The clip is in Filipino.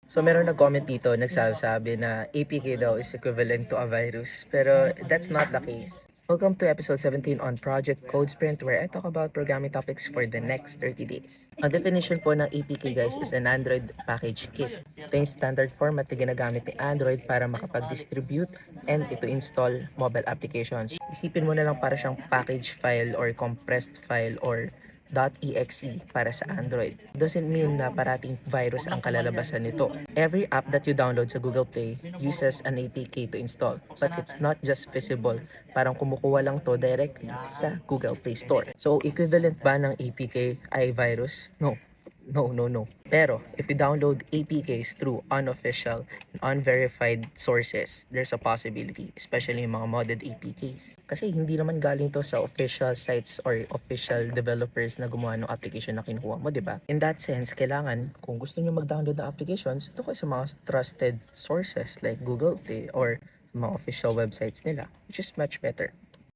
So meron nag-comment dito, nagsasabi na APK daw is equivalent to a virus. Pero that's not the case. Welcome to episode 17 on Project Code Sprint, where I talk about programming topics for the next 30 days. Ang definition po ng APK guys is an Android package kit. Ito yung standard format na ginagamit ni Android para makapag-distribute and ito install mobile applications. Isipin mo na lang para siyang package file or compressed file or .exe para sa Android. Doesn't mean na parating virus ang kalalabasan nito. Every app that you download sa Google Play uses an APK to install. But it's not just visible. Parang kumukuha lang to directly sa Google Play Store. So, equivalent ba ng APK ay virus? No. No. Pero, if you download APKs through unofficial and unverified sources, there's a possibility, especially yung mga modded APKs. Kasi hindi naman galing to sa official sites or official developers na gumawa ng application na kinuha mo, di ba? In that sense, kailangan, kung gusto nyo mag-download ng applications, ito kayo sa mga trusted sources like Google Play or sa mga official websites nila, which is much better.